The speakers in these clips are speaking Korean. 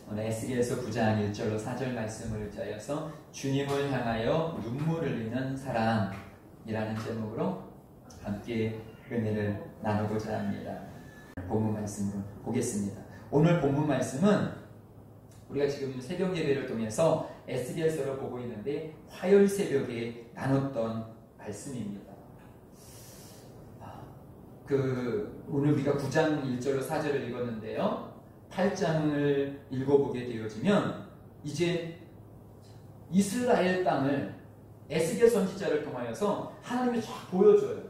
오늘 에스겔서 9장 1절로 4절 말씀을 짜여서 주님을 향하여 눈물 흘리는 사람이라는 제목으로 함께 은혜를 나누고자 합니다. 본문 말씀으로 보겠습니다. 오늘 본문 말씀은 우리가 지금 새벽 예배를 통해서 에스겔서를 보고 있는데 화요일 새벽에 나눴던 말씀입니다. 오늘 우리가 9장 1절로 4절을 읽었는데요. 8장을 읽어보게 되어지면 이제 이스라엘 땅을 에스겔 선지자를 통하여서 하나님이 쫙 보여줘요.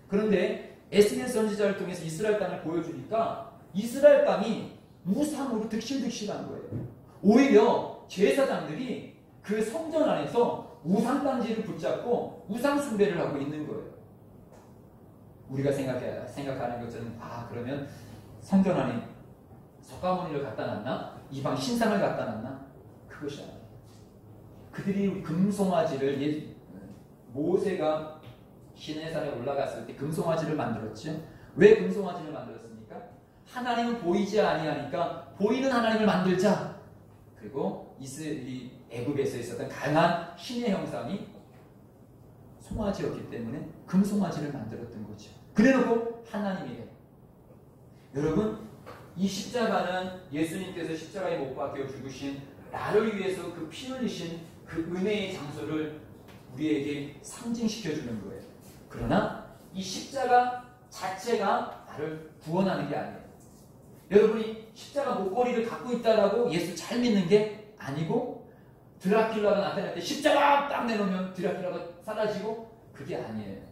그런데 에스겔 선지자를 통해서 이스라엘 땅을 보여주니까 이스라엘 땅이 우상으로 득실득실한 거예요. 오히려 제사장들이 그 성전 안에서 우상단지를 붙잡고 우상숭배를 하고 있는 거예요. 우리가 생각하는 것은 그러면 성전 안에 석가모니를 갖다 놨나? 이방 신상을 갖다 놨나? 그것이 아니에요. 그들이 금송아지를 모세가 시내산에 올라갔을 때 금송아지를 만들었죠. 왜 금송아지를 만들었습니까? 하나님은 보이지 아니하니까 보이는 하나님을 만들자. 그리고 애굽에서 있었던 강한 신의 형상이 송아지였기 때문에 금송아지를 만들었던 거죠. 그래놓고 하나님이래. 여러분, 이 십자가는 예수님께서 십자가에 못 박혀 죽으신 나를 위해서 그 피 흘리신 그 은혜의 장소를 우리에게 상징시켜주는 거예요. 그러나 이 십자가 자체가 나를 구원하는 게 아니에요. 여러분이 십자가 목걸이를 갖고 있다라고 예수 잘 믿는 게 아니고 드라큘라가 나타날 때 십자가 딱 내놓으면 드라큘라가 사라지고 그게 아니에요.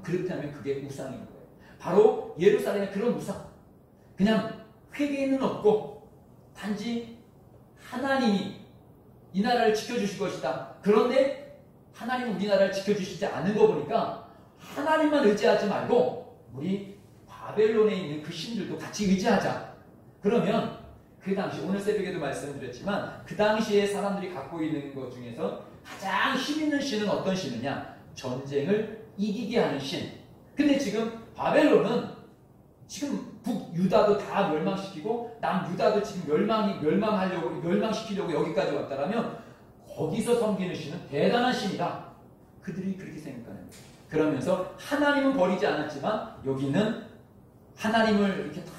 그렇다면 그게 우상인 거예요. 바로 예루살렘의 그런 우상. 그냥 회개는 없고 단지 하나님이 이 나라를 지켜주실 것이다. 그런데 하나님은 우리나라를 지켜주시지 않는 거 보니까 하나님만 의지하지 말고 우리 바벨론에 있는 그 신들도 같이 의지하자. 그러면 그 당시 오늘 새벽에도 말씀드렸지만 그 당시에 사람들이 갖고 있는 것 중에서 가장 힘 있는 신은 어떤 신이냐? 전쟁을 이기게 하는 신. 근데 지금 바벨론은 지금 북유다도 다 멸망시키고 남유다도 지금 멸망시키려고 여기까지 왔다라면 거기서 섬기는 신은 대단한 신이다. 그들이 그렇게 생각하는 거예요. 그러면서 하나님은 버리지 않았지만 여기는 하나님을 이렇게 딱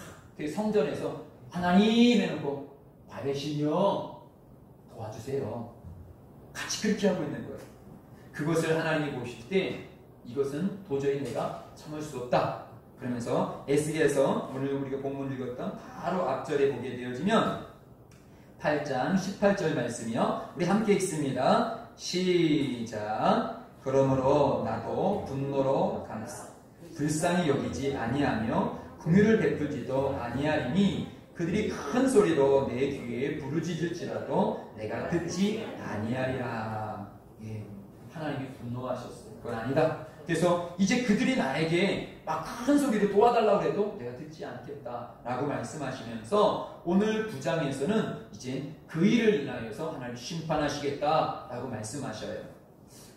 성전에서 하나님 해놓고 바벨 신이요 도와주세요. 같이 그렇게 하고 있는 거예요. 그것을 하나님이 보실 때 이것은 도저히 내가 참을 수 없다. 그러면서 에스겔서 오늘 우리가 본문 읽었던 바로 앞절에 보게 되어지면 8장 18절 말씀이요. 우리 함께 읽습니다. 시작. 그러므로 나도 분노로 감사 불쌍히 여기지 아니하며 긍휼을 베풀지도 아니하리니 그들이 큰 소리로 내 귀에 부르짖을지라도 내가 듣지 아니하리라. 예, 하나님이 분노하셨어요. 그건 아니다. 그래서 이제 그들이 나에게 막 큰 소리로 도와달라고 해도 내가 듣지 않겠다라고 말씀하시면서 오늘 9장에서는 이제 그 일을 인하여서 하나님 심판하시겠다라고 말씀하셔요.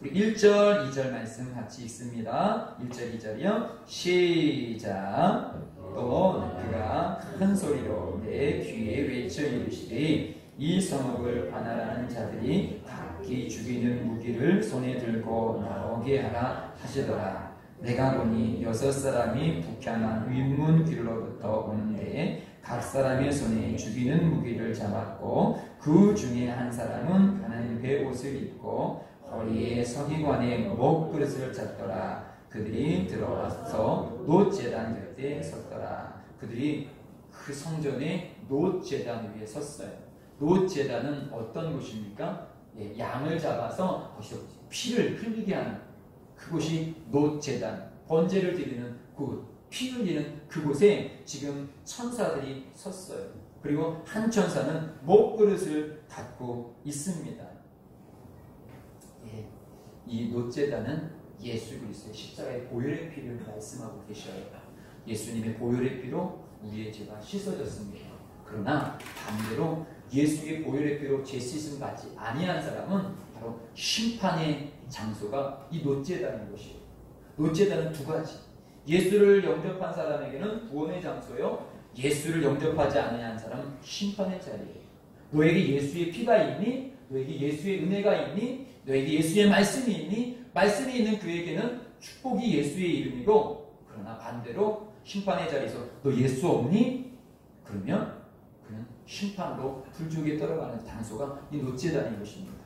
우리 1절, 2절 말씀 같이 읽습니다. 1절, 2절이요. 시작. 또 그가 큰 소리로 내 귀에 외쳐 이르시되 이 성읍을 관할하는 자들이 각기 죽이는 무기를 손에 들고 나오게 하라 하시더라. 내가 보니 6사람이 북향한 윗문 길로부터 오는데 각 사람의 손에 죽이는 무기를 잡았고 그 중에 한 사람은 가는 베옷을 입고 허리에 서기관의 목그릇을 잡더라. 그들이 들어와서 놋제단 곁에 섰더라. 그들이 그 성전의 놋제단 위에 섰어요. 놋제단은 어떤 곳입니까? 양을 잡아서 거기서 피를 흘리게 하는 그곳이 놋제단, 번제를 드리는 곳, 피 흘리는 그곳에 지금 천사들이 섰어요. 그리고 한 천사는 목그릇을 갖고 있습니다. 이 놋제단은 예수 그리스도의 십자가의 보혈의 피를 말씀하고 계셔요. 예수님의 보혈의 피로 우리의 죄가 씻어졌습니다. 그러나 반대로 예수의 보혈의 피로 죄 씻음 받지 아니한 사람은 바로 심판의 장소가 이 놋제단인 것이에요. 놋제단은 두 가지. 예수를 영접한 사람에게는 구원의 장소요. 예수를 영접하지 않는 사람은 심판의 자리예요. 너에게 예수의 피가 있니? 너에게 예수의 은혜가 있니? 너에게 예수의 말씀이 있니? 말씀이 있는 그에게는 축복이 예수의 이름이고, 그러나 반대로 심판의 자리에서 너 예수 없니? 그러면 그는 심판으로 불지옥에 떨어가는 장소가 이 노제단인 것입니다.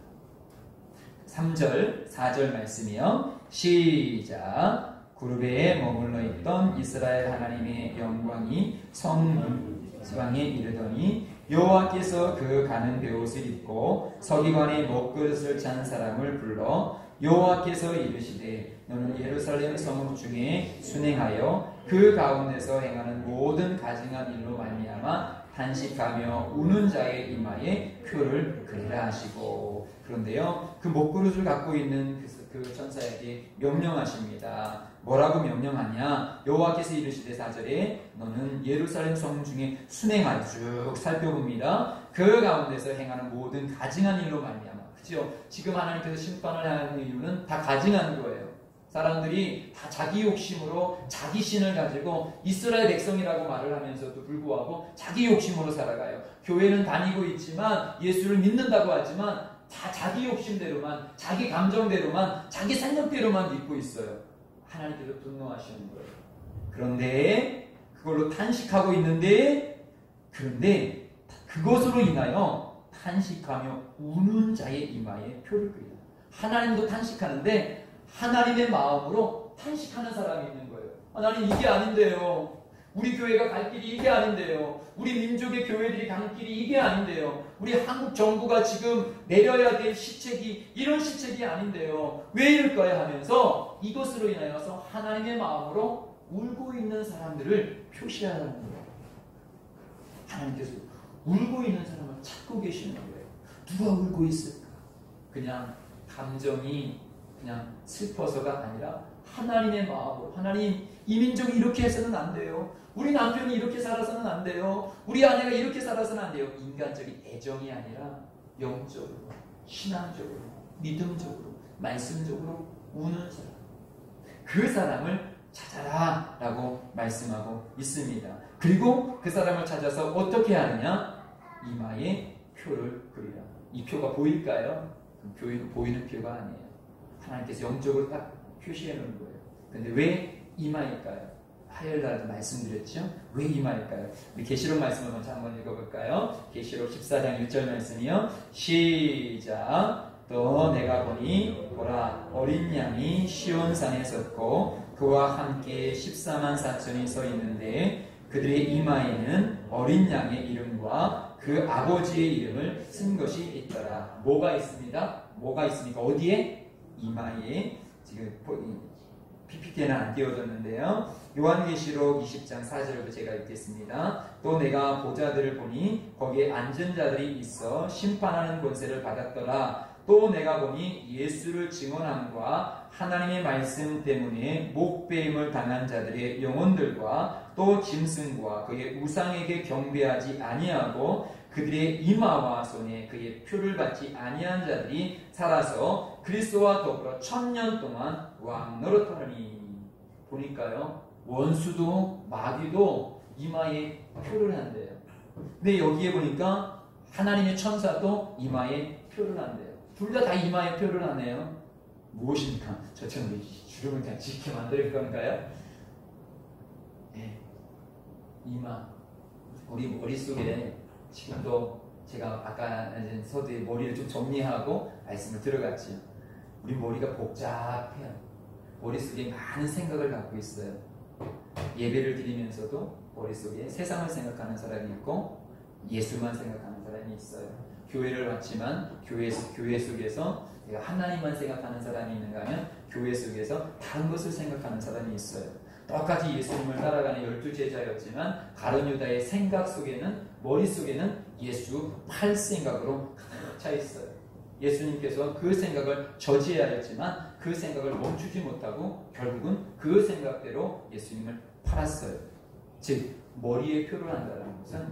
3절, 4절 말씀이요. 시작. 구르베에 머물러 있던 이스라엘 하나님의 영광이 성문방에 이르더니 여호와께서 그 가는 베옷을 입고 서기관의 먹그릇을 찬 사람을 불러 여호와께서 이르시되 너는 예루살렘 성읍 중에 순행하여 그 가운데서 행하는 모든 가증한 일로 말미암아 탄식하며 우는 자의 이마에 표를 그리라 하시고. 그런데요, 그 먹그릇을 갖고 있는 그 천사에게 명령하십니다. 뭐라고 명령하냐? 여호와께서 이르시되 4절에 너는 예루살렘 성 중에 순행하여 쭉 살펴봅니다. 그 가운데서 행하는 모든 가증한 일로 말미암아. 그죠? 지금 하나님께서 심판을 하는 이유는 다 가증한 거예요. 사람들이 다 자기 욕심으로 자기 신을 가지고 이스라엘 백성이라고 말을 하면서도 불구하고 자기 욕심으로 살아가요. 교회는 다니고 있지만 예수를 믿는다고 하지만 다 자기 욕심대로만, 자기 감정대로만, 자기 생각대로만 믿고 있어요. 하나님께서 분노하시는 거예요. 그런데 그걸로 탄식하고 있는데, 그런데 그것으로 인하여 탄식하며 우는 자의 이마에 표를 그리다. 하나님도 탄식하는데 하나님의 마음으로 탄식하는 사람이 있는 거예요. 하나님, 이게 아닌데요. 우리 교회가 갈 길이 이게 아닌데요. 우리 민족의 교회들이 갈 길이 이게 아닌데요. 우리 한국 정부가 지금 내려야 될 시책이 이런 시책이 아닌데요. 왜 이럴까요? 하면서 이것으로 인하여서 하나님의 마음으로 울고 있는 사람들을 표시하는 거예요. 하나님께서 울고 있는 사람을 찾고 계시는 거예요. 누가 울고 있을까? 그냥 감정이 그냥 슬퍼서가 아니라 하나님의 마음으로, 하나님, 이 민족이 이렇게 해서는 안 돼요. 우리 남편이 이렇게 살아서는 안 돼요. 우리 아내가 이렇게 살아서는 안 돼요. 인간적인 애정이 아니라 영적으로, 신앙적으로, 믿음적으로, 말씀적으로 우는 사람, 그 사람을 찾아라 라고 말씀하고 있습니다. 그리고 그 사람을 찾아서 어떻게 하느냐? 이마에 표를 그리라. 이 표가 보일까요? 보이는 표가 아니에요. 하나님께서 영적으로 딱 표시해 놓은 거예요. 근데 왜 이마일까요? 화요일 날도 말씀드렸죠? 왜 이마일까요? 우리 계시록 말씀을 먼저 한번 읽어볼까요? 계시록 14장 1절 말씀이요. 시작. 또 내가 보니 보라, 어린 양이 시온산에 섰고 그와 함께 14만 4천이 서 있는데 그들의 이마에는 어린 양의 이름과 그 아버지의 이름을 쓴 것이 있더라. 뭐가 있습니다? 뭐가 있습니까? 어디에? 이마에. 지금 PPT에는 안 띄워졌는데요. 요한계시록 20장 4절부터 제가 읽겠습니다. 또 내가 보좌들을 보니 거기에 앉은 자들이 있어 심판하는 권세를 받았더라. 또 내가 보니 예수를 증언함과 하나님의 말씀 때문에 목배임을 당한 자들의 영혼들과 또 짐승과 그의 우상에게 경배하지 아니하고 그들의 이마와 손에 그의 표를 받지 아니한 자들이 살아서 그리스도와 더불어 1000년 동안 왕 노릇하느니. 보니까요, 원수도 마귀도 이마에 표를 한대요. 근데 여기에 보니까 하나님의 천사도 이마에 표를 한대요. 둘 다 이마에 표를 하네요. 무엇입니까? 저처럼 주름을 다 짙게 만들 건가요? 네. 이마. 우리 머릿속에 지금도 제가 아까 서두에 머리를 좀 정리하고 말씀을 들어갔죠. 우리 머리가 복잡해요. 머릿속에 많은 생각을 갖고 있어요. 예배를 드리면서도 머릿속에 세상을 생각하는 사람이 있고 예수만 생각하는 사람이 있어요. 교회를 왔지만 교회 속에서 내가 하나님만 생각하는 사람이 있는가 하면 교회 속에서 다른 것을 생각하는 사람이 있어요. 똑같이 예수님을 따라가는 12제자였지만 가룟 유다의 생각 속에는, 머릿속에는 예수 팔 생각으로 가득 차 있어요. 예수님께서 그 생각을 저지해야 했지만 그 생각을 멈추지 못하고 결국은 그 생각대로 예수님을 팔았어요. 즉 머리에 표를 한다는 것은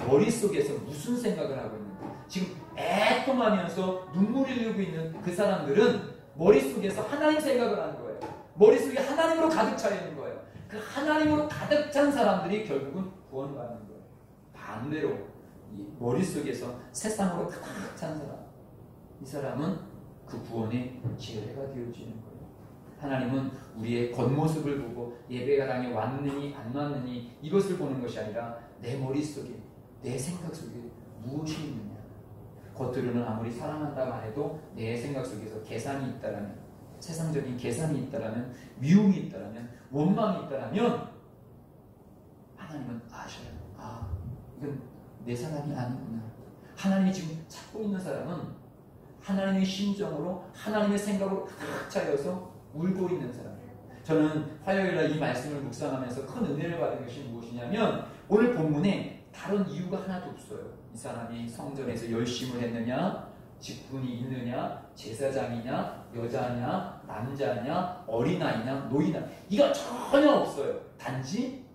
머릿속에서 무슨 생각을 하고 있는가. 지금 애통하면서 눈물을 흘리고 있는 그 사람들은 머릿속에서 하나님 생각을 하는 거예요. 머릿속에 하나님으로 가득 차 있는 거예요. 그 하나님으로 가득 찬 사람들이 결국은 구원받는 거예요. 반대로 이 머릿속에서 세상으로 가득 찬 사람, 이 사람은 그 구원의 지혜가 되어지는 거예요. 하나님은 우리의 겉모습을 보고 예배당에 왔느니 안 왔느니 이것을 보는 것이 아니라 내 머릿속에, 내 생각 속에 무엇이 있느냐. 겉으로는 아무리 사랑한다고 해도 내 생각 속에서 계산이 있다라면, 세상적인 계산이 있다라면, 미움이 있다라면, 원망이 있다라면 하나님은 아셔요. 아, 이건 내 사람이 아니구나. 하나님이 지금 찾고 있는 사람은 하나님의 심정으로, 하나님의 생각으로 가득 차여서 울고 있는 사람이에요. 저는 화요일날 이 말씀을 묵상하면서 큰 은혜를 받은 것이 무엇이냐면, 오늘 본문에 다른 이유가 하나도 없어요. 이 사람이 성전에서 열심을 했느냐, 직분이 있느냐, 제사장이냐, 여자냐, 남자냐, 어린아이냐, 노인이냐, 이거 전혀 없어요. 단지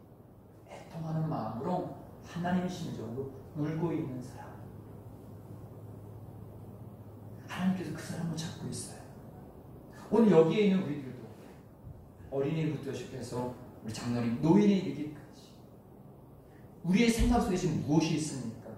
애통하는 마음으로 하나님의 심정으로 울고 있는 사람. 하나님께서 그 사람을 찾고 있어요. 오늘 여기에 있는 우리들도 어린이부터 시작해서 우리 장로님, 노인에 이르기까지 우리의 생각 속에 지금 무엇이 있습니까?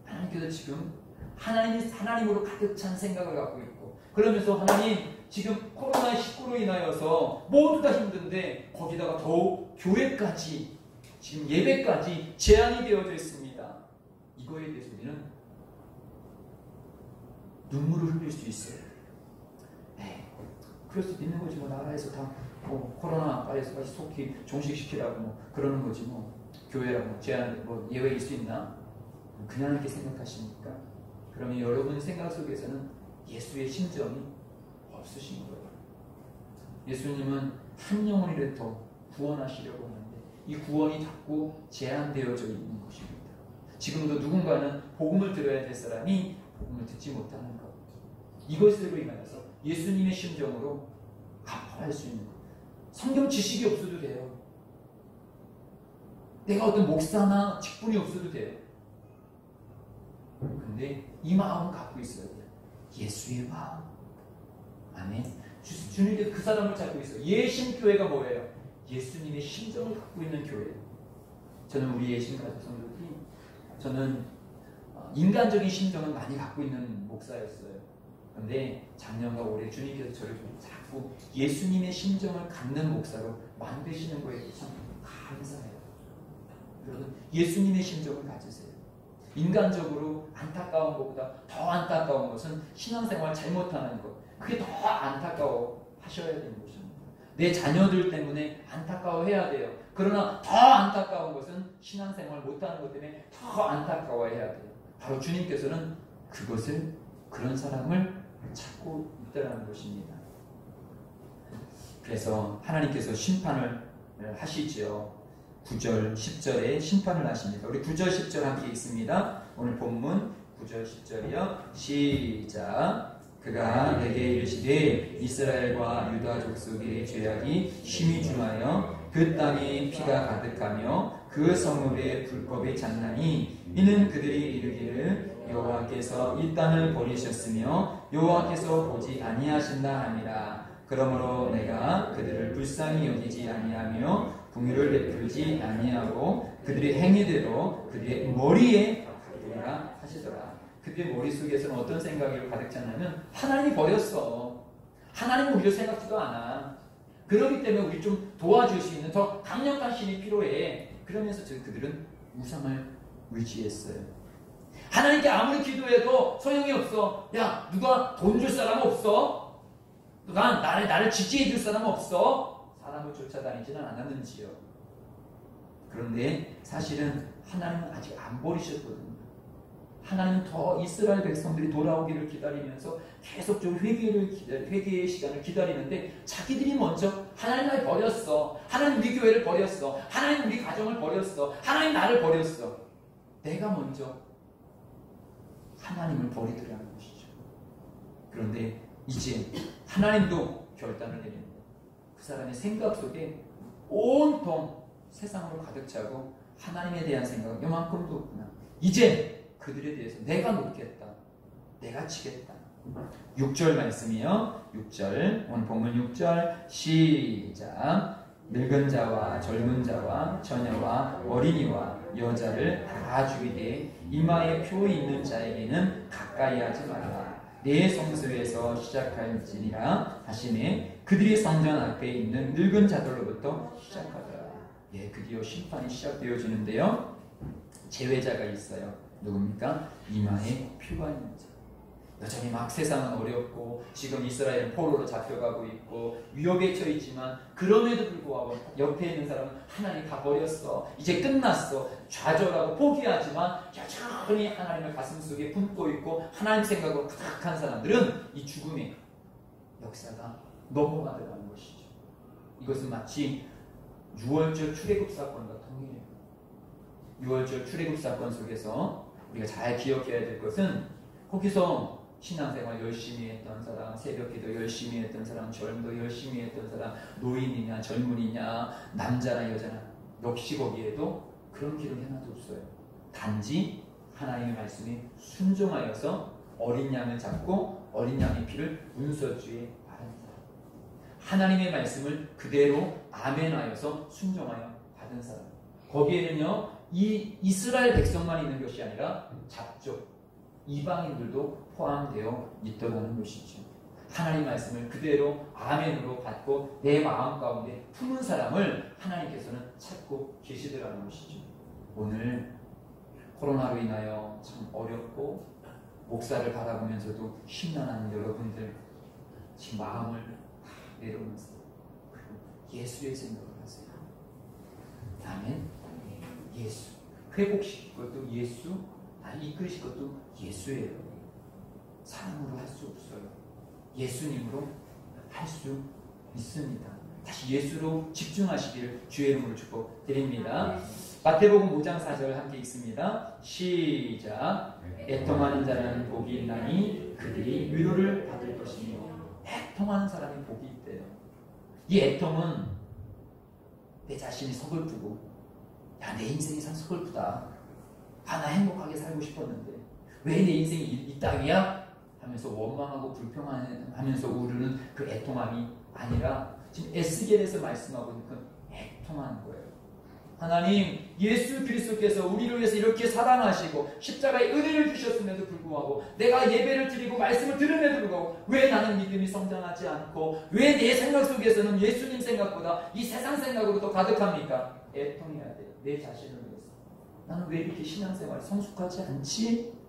하나님께서 지금 하나님으로 가득 찬 생각을 갖고 있고, 그러면서 하나님 지금 코로나19로 인하여서 모두 다 힘든데 거기다가 더욱 교회까지, 지금 예배까지 제한이 되어져 있습니다. 이거에 대해서 우리는 눈물을 흘릴 수 있어요. 그럴 수도 있는 거지. 뭐 나라에서 다 코로나 빨리서 속히 종식시키라고 뭐 그러는 거지. 뭐 교회라고 제한 뭐 예외일 수 있나? 그냥 이렇게 생각하십니까? 그러면 여러분 생각 속에서는 예수의 심정이 없으신 거예요. 예수님은 한 영혼이라도 더 구원하시려고 하는데 이 구원이 자꾸 제한되어져 있는 것입니다. 지금도 누군가는 복음을 들어야 될 사람이 복음을 듣지 못하는 것, 이것으로 인하여서 예수님의 심정으로 갚아할 수 있는 것. 성경 지식이 없어도 돼요. 내가 어떤 목사나 직분이 없어도 돼요. 근데 이 마음을 갖고 있어야 돼요. 예수의 마음. 아멘. 주님께서 그 사람을 찾고 있어요. 예심교회가 뭐예요? 예수님의 심정을 갖고 있는 교회. 저는 우리 예심가족 성도들이, 저는 인간적인 심정을 많이 갖고 있는 목사였어요. 그런데 작년과 올해 주님께서 저를 자꾸 예수님의 심정을 갖는 목사로 만드시는 거에 참 감사해요. 여러분, 예수님의 심정을 가지세요. 인간적으로 안타까운 것보다 더 안타까운 것은 신앙생활 잘못하는 것. 그게 더 안타까워 하셔야 되는 것입니다. 내 자녀들 때문에 안타까워해야 돼요. 그러나 더 안타까운 것은 신앙생활 못하는 것 때문에 더 안타까워해야 돼요. 바로 주님께서는 그것을, 그런 사람을 찾고 있다는 것입니다. 그래서 하나님께서 심판을 하시죠. 9절, 10절에 심판을 하십니다. 우리 9절, 10절 함께 있습니다. 오늘 본문 9절, 10절이요. 시작. 그가 내게 이르시되 이스라엘과 유다 족속의 죄악이 심히 중하여 그 땅에 피가 가득하며 그 성읍에 불법이 찼나니 이는 그들이 이르기를 여호와께서 이 땅을 버리셨으며 여호와께서 보지 아니하신다 함이라. 그러므로 내가 그들을 불쌍히 여기지 아니하며 긍휼을 베풀지 아니하고 그들의 행위대로 그들의 머리에 갚으리라 하시더라. 그들의 머릿속에서는 어떤 생각이 가득 찼냐면 하나님이 버렸어. 하나님은 우리를 생각지도 않아. 그렇기 때문에 우리 좀 도와줄 수 있는 더 강력한 신이 필요해. 그러면서 그들은 우상을 의지했어요. 하나님께 아무리 기도해도 소용이 없어. 야, 누가 돈 줄 사람 없어? 누가 나를 지지해 줄 사람 없어? 사람을 쫓아다니지는 않았는지요. 그런데 사실은 하나님은 아직 안 버리셨거든요. 하나님은 더 이스라엘 백성들이 돌아오기를 기다리면서 계속적으로 회개의 시간을 기다리는데 자기들이 먼저 하나님 나를 버렸어. 하나님 우리 교회를 버렸어. 하나님 우리 가정을 버렸어. 하나님 나를 버렸어. 내가 먼저 하나님을 버리더라는 것이죠. 그런데 이제 하나님도 결단을 내립니다. 그 사람의 생각 속에 온통 세상으로 가득 차고 하나님에 대한 생각은 요만큼도 없구나. 이제 그들에 대해서 내가 놓겠다. 내가 치겠다. 6절 말씀이요. 6절, 오늘 본문 6절 시작. 늙은 자와 젊은 자와 처녀와 어린이와 여자를 다 죽이되 이마에 표 있는 자에게는 가까이 하지 말라. 내 성소에서 시작할지니라 하시매 그들이 성전 앞에 있는 늙은 자들로부터 시작하더라. 예, 드디어 심판이 시작되어지는데요. 제외자가 있어요. 누굽니까? 이마에 표가 있는 자. 여전히 막 세상은 어렵고 지금 이스라엘은 포로로 잡혀가고 있고 위협에 처했지만 그럼에도 불구하고 옆에 있는 사람은 하나님 다 버렸어. 이제 끝났어. 좌절하고 포기하지만 여전히 하나님을 가슴속에 품고 있고 하나님 생각으로 가득한 사람들은 이 죽음의 역사가 넘어가더라는 것이죠. 이것은 마치 6월절 출애굽 사건과 동일해요. 6월절 출애굽 사건 속에서 우리가 잘 기억해야 될 것은 거기서 신앙생활 열심히 했던 사람, 새벽기도 열심히 했던 사람, 절도 열심히 했던 사람, 노인이냐 젊은이냐 남자나 여자나 역시 거기에도 그런 기록이 하나도 없어요. 단지 하나님의 말씀에 순종하여서 어린 양을 잡고 어린 양의 피를 문서주에 바른 사람, 하나님의 말씀을 그대로 아멘하여서 순종하여 받은 사람, 거기에는요 이 이스라엘 백성만 있는 것이 아니라 잡족 이방인들도 포함되어 있더라는 것이죠. 하나님 말씀을 그대로 아멘으로 받고 내 마음 가운데 품은 사람을 하나님께서는 찾고 계시더라는 것이죠. 오늘 코로나로 인하여 참 어렵고 목사를 바라보면서도 심란한 여러분들 지금 마음을 내려놓으세요. 그리고 예수의 생각을 하세요. 아멘. 예수 회복시킬 것도 예수, 이끄실 것도 예수예요. 사람으로 할 수 없어요. 예수님으로 할 수 있습니다. 다시 예수로 집중하시기를 주의 이름으로 축복드립니다. 마태복음 5장 4절 함께 읽습니다. 시작. 애통하는 자는 복이 있나니 그들이 위로를 받을 것이며. 애통하는 사람이 복이 있대요. 이 애통은 내 자신이 서글프고 야, 내 인생이 참 서글프다. 나 행복하게 살고 싶었는데 왜 내 인생이 이따위야? 하면서 원망하고 불평하면서 우르는 그 애통함이 아니라 지금 에스겔에서 말씀하고 있는 그 애통하는 거예요. 하나님 예수 그리스도께서 우리를 위해서 이렇게 사랑하시고 십자가의 은혜를 주셨음에도 불구하고 내가 예배를 드리고 말씀을 들음에도 불구하고 왜 나는 믿음이 성장하지 않고 왜 내 생각 속에서는 예수님 생각보다 이 세상 생각으로 더 가득합니까? 애통해야 돼요. 내 자신을 위해서. 나는 왜 이렇게 신앙생활이 성숙하지 않지?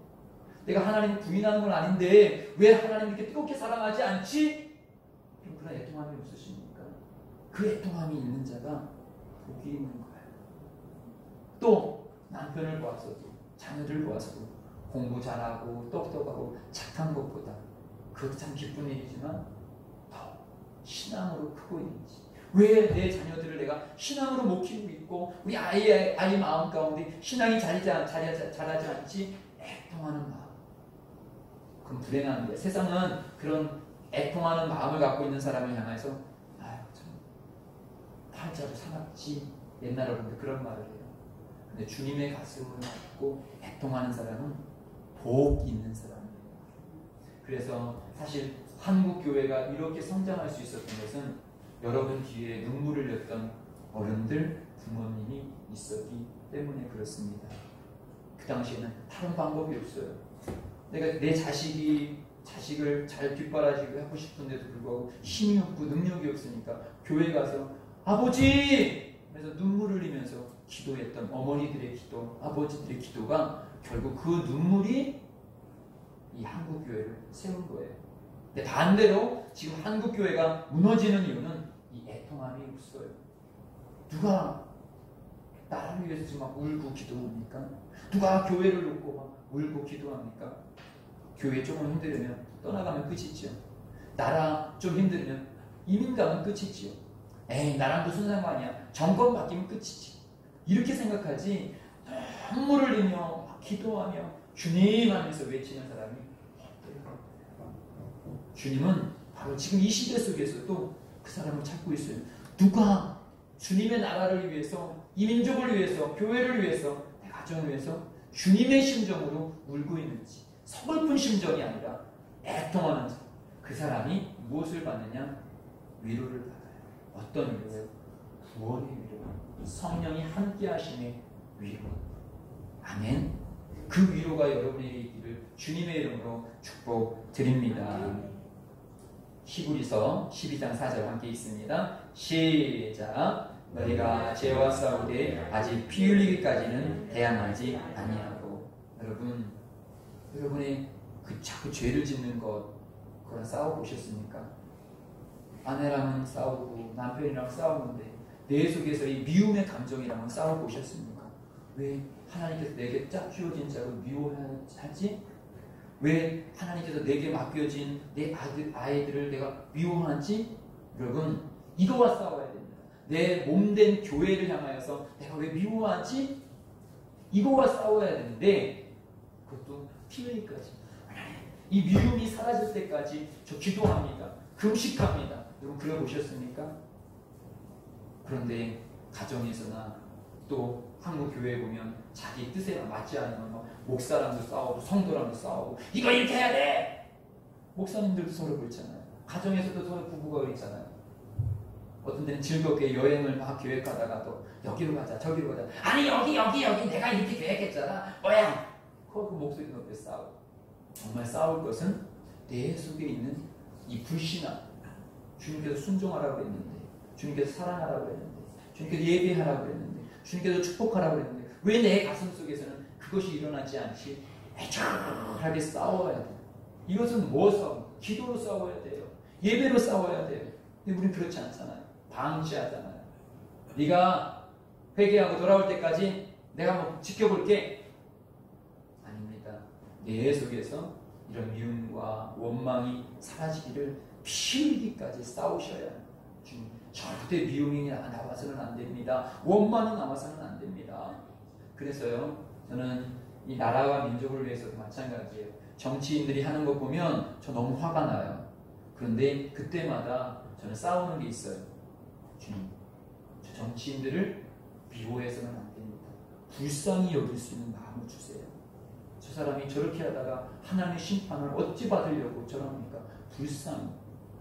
내가 하나님을 부인하는 건 아닌데 왜 하나님을 이렇게 뜨겁게 사랑하지 않지? 그런 애통함이 없으십니까? 그 애통함이 있는 자가 복이 있는 거예요. 또 남편을 보아서도 자녀들 보아서도 공부 잘하고 똑똑하고 착한 것보다 그것도 참 기쁜 일이지만 더 신앙으로 크고 있는지, 왜 내 자녀들을 내가 신앙으로 못 키우고 있고 우리 아이 마음 가운데 신앙이 자라지 않지? 애통하는 마음. 그럼 불행한 거예요. 세상은 그런 애통하는 마음을 갖고 있는 사람을 향해서 아유 참 팔자로 사납지 옛날 어른들 그런 말을 해요. 근데 주님의 가슴을 갖고 애통하는 사람은 복 있는 사람이에요. 그래서 사실 한국 교회가 이렇게 성장할 수 있었던 것은 여러분 뒤에 눈물을 흘렸던 어른들, 부모님이 있었기 때문에 그렇습니다. 그 당시에는 다른 방법이 없어요. 내가 내 자식을 잘 뒷바라지고 하고 싶은데도 불구하고 힘이 없고 능력이 없으니까 교회 가서 아버지! 그래서 눈물을 흘리면서 기도했던 어머니들의 기도, 아버지들의 기도가 결국 그 눈물이 이 한국 교회를 세운 거예요. 근데 반대로 지금 한국 교회가 무너지는 이유는 이 애통함이 없어요. 누가 나를 위해서 지금 막 울고 기도합니까? 누가 교회를 놓고 막 울고 기도합니까? 교회 조금 힘들면 떠나가면 끝이지요. 나라 좀 힘들면 이민 가면 끝이지요. 에이 나랑 무슨 상관이야. 정권 바뀌면 끝이지. 이렇게 생각하지 눈물을 흘리며 기도하며 주님 하면서 외치는 사람이 없더라고요. 주님은 바로 지금 이 시대 속에서도 그 사람을 찾고 있어요. 누가 주님의 나라를 위해서, 이 민족을 위해서, 교회를 위해서, 내 가정을 위해서 주님의 심정으로 울고 있는지, 서글픈 심정이 아니라 애통하는 사람, 그 사람이 무엇을 받느냐? 위로를 받아요. 어떤 위로예요? 구원의 위로, 성령이 함께 하심의 위로. 아멘. 그 위로가 여러분에게 있기를 주님의 이름으로 축복드립니다. 히브리서 12장 4절 함께 있습니다. 시작. 너희가 죄와 싸우되 아직 피 흘리기까지는 대항하지 아니하고. 여러분의 그 자꾸 죄를 짓는 그거랑 싸워보셨습니까? 아내랑은 싸우고 남편이랑 싸우는데 내 속에서 이 미움의 감정이랑은 싸워보셨습니까? 왜 하나님께서 내게 짝 쥐어진 자로 미워하지? 왜 하나님께서 내게 맡겨진 내 아이들을 내가 미워하지? 여러분, 이거와 싸워야 됩니다. 내 몸된 교회를 향하여서 내가 왜 미워하지? 이거와 싸워야 되는데, 그것도 피 흘리기까지. 이 미움이 사라질 때까지 저 기도합니다. 금식합니다. 여러분 그래 보셨습니까? 그런데 가정에서나 또 한국 교회에 보면 자기 뜻에 맞지 않으면 목사랑도 싸우고 성도랑도 싸우고 이거 이렇게 해야 돼! 목사님들도 서로 그렇잖아요. 가정에서도 서로 부부가 그렇잖아요. 어떤 데는 즐겁게 여행을 막 계획하다가 또 여기로 가자 저기로 가자. 아니 여기 내가 이렇게 계획했잖아. 뭐야? 그 목소리 높여 싸우고. 정말 싸울 것은 내 속에 있는 이 불신앙. 주님께서 순종하라고 했는데, 주님께서 사랑하라고 했는데, 주님께서 예배하라고 했는데, 주님께서 축복하라고 했는데, 왜 내 가슴 속에서는 그것이 일어나지 않지? 애절하게 싸워야 돼. 이것은 뭐 싸워? 기도로 싸워야 돼요. 예배로 싸워야 돼요. 근데 우리는 그렇지 않잖아요. 방치하잖아요. 네가 회개하고 돌아올 때까지 내가 뭐 지켜볼게. 아닙니다. 내 속에서 이런 미움과 원망이 사라지기를 피 흘리기까지 싸우셔야 주님, 절대 미움이 남아서는 안 됩니다. 원망이 남아서는 안 됩니다. 그래서요, 저는 이 나라와 민족을 위해서도 마찬가지예요. 정치인들이 하는 거 보면 저 너무 화가 나요. 그런데 그때마다 저는 싸우는 게 있어요. 주님, 저 정치인들을 미워해서는 안 됩니다. 불쌍히 여길 수 있는 마음을 주세요. 저 사람이 저렇게 하다가 하나님의 심판을 어찌 받으려고 저럽니까? 불쌍히.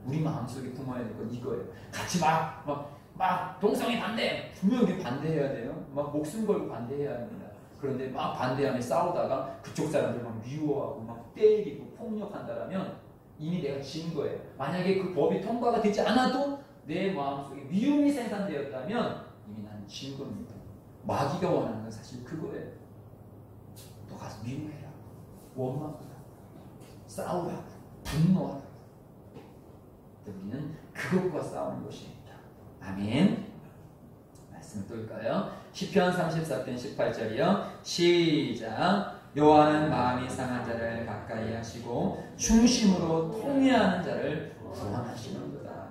우리 마음속에 품어야 될 건 이거예요. 같이 막 동성애 반대! 분명히 반대해야 돼요. 막 목숨 걸고 반대해야 합니다. 그런데 막 반대하며 싸우다가 그쪽 사람들 막 미워하고 막 때리고 폭력한다라면 이미 내가 진 거예요. 만약에 그 법이 통과가 되지 않아도 내 마음속에 미움이 생산되었다면 이미 난 진 겁니다. 마귀가 원하는 건 사실 그거예요. 너 가서 미워해라. 원망하라. 싸우라. 분노하라. 우리는 그것과 싸우는 것입니다. 아멘. 말씀을 또 읽어요. 시편 34편 18절이요. 시작. 여호와는 마음이 상한 자를 가까이 하시고 중심으로 통회하는 자를 구원하시는도다.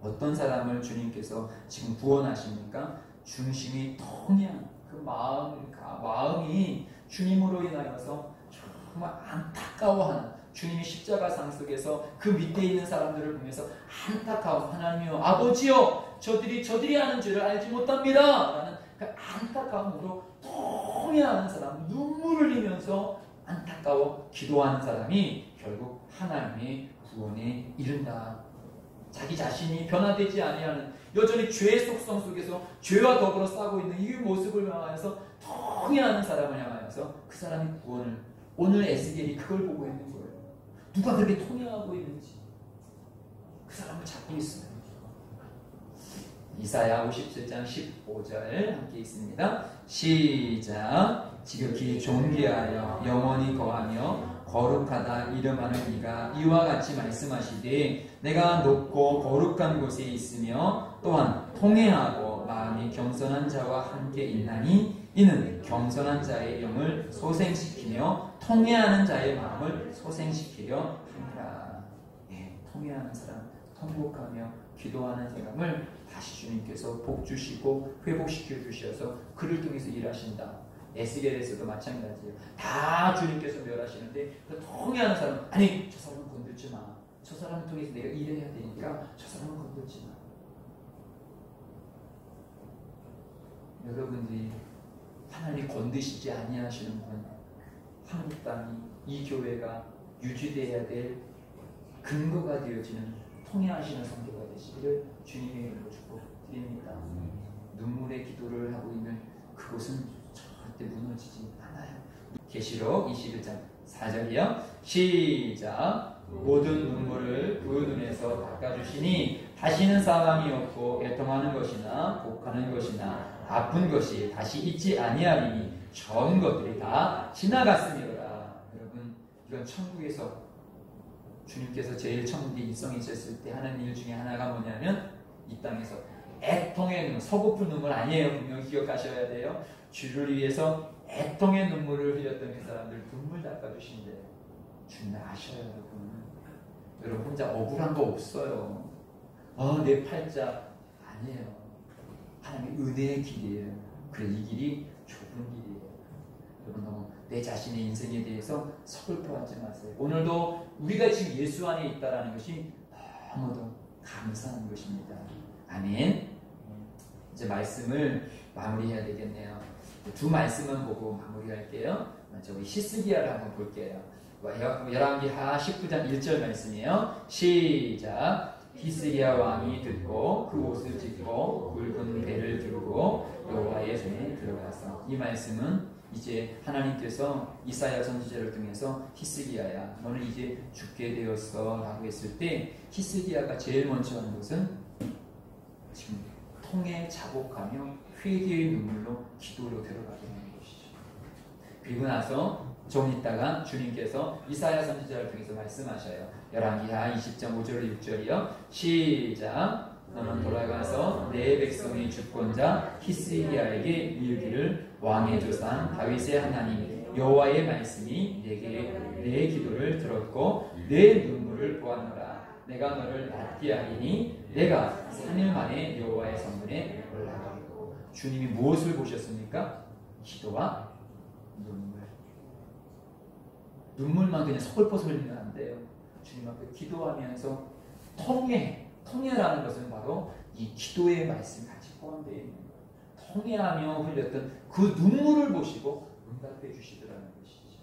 어떤 사람을 주님께서 지금 구원하십니까? 중심이 통회한 그 마음이 주님으로 인하여서 정말 안타까워하는, 주님이 십자가상 속에서 그 밑에 있는 사람들을 보면서 안타까운, 하나님이여 아버지여 저들이 하는 죄를 알지 못합니다 라는 그 안타까움으로 통회하는 사람, 눈물을 흘리면서 안타까워 기도하는 사람이 결국 하나님의 구원에 이른다. 자기 자신이 변화되지 아니하는, 여전히 죄의 속성 속에서 죄와 더불어 싸고 있는 이 모습을 향하여서 통회하는 사람을 향하여서 그 사람의 구원을, 오늘 에스겔이 그걸 보고 있는 거예요. 누가 그렇게 통행하고 있는지 그 사람을 찾고 있어요. 이사야 57장 15절 함께 있습니다. 시작. 지극히 존귀하여 영원히 거하며 거룩하다 이름하는 이가 이와 같이 말씀하시되 내가 높고 거룩한 곳에 있으며 또한 통회하고 마음이 겸손한 자와 함께 있나니 이는 겸손한 자의 영을 소생시키며 통회하는 자의 마음을 소생시키려 합니다. 예, 통회하는 사람, 통곡하며 기도하는 사람을 다시 주님께서 복 주시고 회복시켜 주셔서 그를 통해서 일하신다. 에스겔에서도 마찬가지예요. 다 주님께서 멸하시는데 그 통회하는 사람, 아니 저 사람은 건들지 마. 저 사람을 통해서 내가 일해야 되니까 저 사람은 건들지 마. 여러분들이 하나님 건드시지 아니하시는 분, 한국 땅이, 이 교회가 유지되어야 될 근거가 되어지는 통회하시는 성도가 되시기를 주님의 이름으로 축복드립니다. 눈물의 기도를 하고 있는 그곳은 절대 무너지지 않아요. 계시록 21장 4절이요. 시작. 모든 눈물을 그 눈에서 닦아주시니 다시는 사망이 없고 애통하는 것이나 곡하는 것이나 아픈 것이 다시 있지 아니하리니 전 것들이 다 지나갔으리라. 여러분, 이건 천국에서 주님께서 제일 천국에 일성이 있었을 때 하는 일 중에 하나가 뭐냐면 이 땅에서 애통의 눈물, 서글픈 눈물 아니에요. 분명히 기억하셔야 돼요. 주를 위해서 애통의 눈물을 흘렸던 그 사람들 눈물 닦아주신대요. 주님 아셔요, 여러분. 여러분 혼자 억울한 거 없어요. 내 팔자 아니에요. 하나님의 은혜의 길이에요. 그래, 이 길이 좁은 길이에요. 여러분 너무 내 자신의 인생에 대해서 서글퍼하지 마세요. 오늘도 우리가 지금 예수 안에 있다는 것이 너무도 감사한 것입니다. 아멘. 이제 말씀을 마무리해야 되겠네요. 두 말씀만 보고 마무리할게요. 먼저 우리 히스기야를 한번 볼게요. 열왕기하 19장 1절 말씀이에요. 시작. 히스기야 왕이 듣고 그 옷을 찢고 굵은 배를 들고 여호와의 전에 들어가서, 이 말씀은 이제 하나님께서 이사야 선지자를 통해서 히스기야야 너는 이제 죽게 되었어 라고 했을 때 히스기야가 제일 먼저 한 것은 지금 통에 자복하며 회개의 눈물로 기도로 들어가게 하는 것이죠. 그리고 나서 좀 있다가 주님께서 이사야 선지자를 통해서 말씀하셔요. 열왕기하 20장 5절 6절이요. 시작. 너는 돌아가서 내 백성의 주권자 히스기야에게 이르기를 왕의 조상 다윗의 하나님 여호와의 말씀이 내게 내 기도를 들었고 내 눈물을 보았노라. 내가 너를 낫게 하리니 내가 3일 만에 여호와의 성문에 올라가리고. 주님이 무엇을 보셨습니까? 기도와 눈물. 눈물만 그냥 서글퍼서 흘리면 안 돼요. 주님 앞에 기도하면서 통해라는 것은 바로 이 기도의 말씀이 같이 포함되어 있는 거예요. 통해하며 흘렸던 그 눈물을 보시고 응답해 주시더라는 것이죠.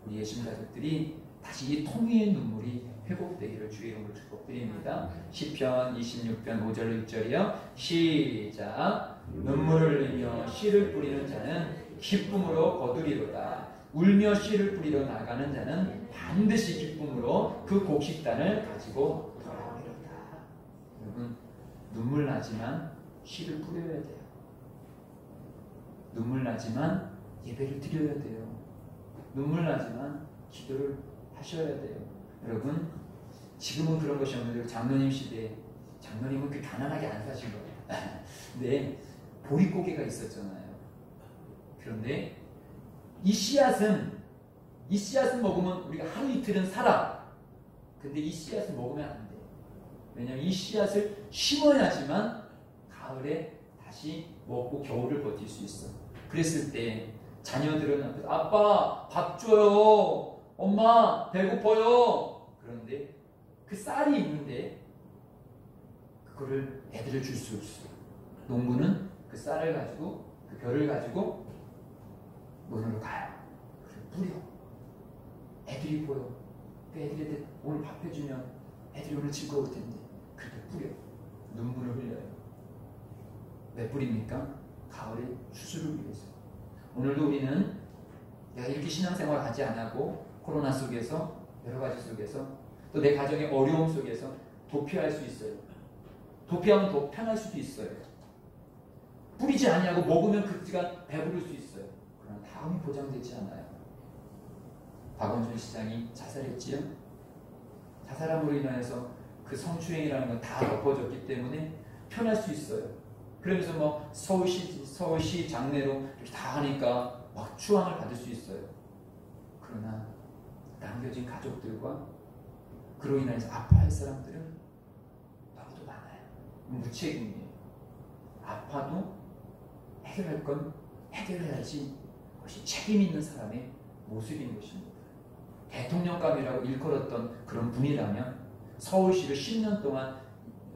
우리 예수님 가족들이 다시 이 통해의 눈물이 회복되기를 주의 이름으로 축복드립니다. 시편 26편 5절 6절이요. 시작. 눈물을 흘리며 씨를 뿌리는 자는 기쁨으로 거두리로다. 울며 씨를 뿌리러 나가는 자는 반드시 기쁨으로 그 곡식단을 가지고 돌아오리로다. 여러분, 눈물 나지만 씨를 뿌려야 돼요. 눈물 나지만 예배를 드려야 돼요. 눈물 나지만 기도를 하셔야 돼요. 여러분, 지금은 그런 것이 없는데 장로님 시대에 장로님은 그 가난하게 안 사신 거예요. 근데 보릿고개가 있었잖아요. 그런데 이 씨앗은 먹으면 우리가 하루 이틀은 살아. 근데 이 씨앗을 먹으면 안 돼. 왜냐하면 이 씨앗을 심어야지만 가을에 다시 먹고 겨울을 버틸 수 있어. 그랬을 때 자녀들은 앞에서 아빠 밥 줘요. 엄마 배고파요. 그런데 그 쌀이 있는데 그거를 애들을 줄 수 없어. 농부는 그 쌀을 가지고 그 벼를 가지고 논으로 가요. 뿌려. 애들이 보여. 그 애들한테 오늘 밥 해주면 애들이 오늘 즐거울 텐데 그렇게 뿌려. 눈물을 흘려요. 왜 뿌립니까? 가을에 추수를 위해서. 오늘도 우리는 내가 이렇게 신앙생활 하지 않고 코로나 속에서 여러 가지 속에서 또 내 가정의 어려움 속에서 도피할 수 있어요. 도피하면 더 편할 수도 있어요. 뿌리지 아니하고 먹으면 그 시간 배부를 수 있어요. 그러나 다음이 보장되지 않아요. 박원순 시장이 자살했지요. 자살함으로 인해서 그 성추행이라는 건 다 덮어졌기 때문에 편할 수 있어요. 그러면서 뭐 서울시 장례로 이렇게 다 하니까 막 추앙을 받을 수 있어요. 그러나 남겨진 가족들과 그로 인해서 아파할 사람들은 너무도 많아요. 무책임이에요. 아파도 해결할 건 해결해야지. 그것이 책임 있는 사람의 모습인 것입니다. 대통령감이라고 일컬었던 그런 분이라면, 서울시를 10년 동안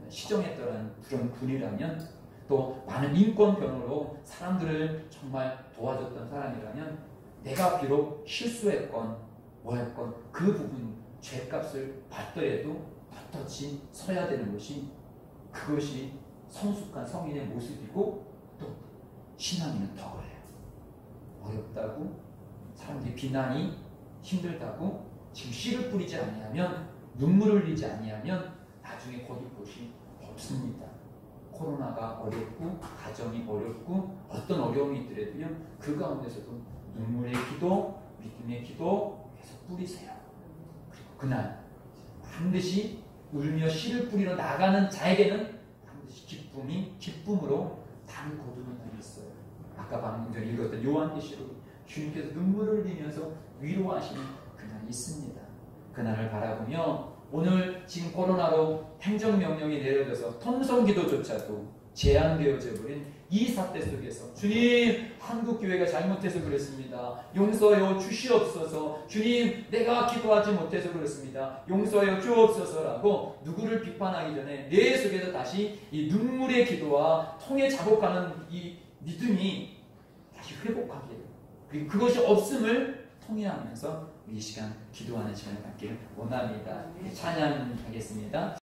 시정했던 그런 분이라면, 또 많은 인권 변호로 사람들을 정말 도와줬던 사람이라면, 내가 비록 실수했건 뭐했건 그 부분 죄값을 받더라도 떳떳이 서야 되는 것이, 그것이 성숙한 성인의 모습이고 또 신앙인은 더 그래요. 어렵다고 사람들이 비난이 힘들다고 지금 씨를 뿌리지 아니하면, 눈물을 흘리지 아니하면 나중에 거둘 곳이 없습니다. 코로나가 어렵고 가정이 어렵고 어떤 어려움이 있더라도요, 그 가운데서도 눈물의 기도, 믿음의 기도 계속 뿌리세요. 그리고 그날 반드시 울며 씨를 뿌리러 나가는 자에게는 반드시 기쁨으로 달을 거두는 날이 있어요. 아까 방금 전에 읽었던 요한계시록, 주님께서 눈물을 흘리면서 위로하시는 그날이 있습니다. 그날을 바라보며 오늘 지금 코로나로 행정명령이 내려져서 통성기도조차도 제한되어져 버린 이 사태 속에서, 주님, 한국교회가 잘못해서 그렇습니다. 용서하여 주시옵소서. 주님, 내가 기도하지 못해서 그렇습니다. 용서하여 주옵소서라고 누구를 비판하기 전에 내 속에서 다시 이 눈물의 기도와 통에 자복하는 이 믿음이 다시 회복하게, 그리고 그것이 없음을 통해하면서 이 시간 기도하는 시간을 갖기를 원합니다. 찬양하겠습니다.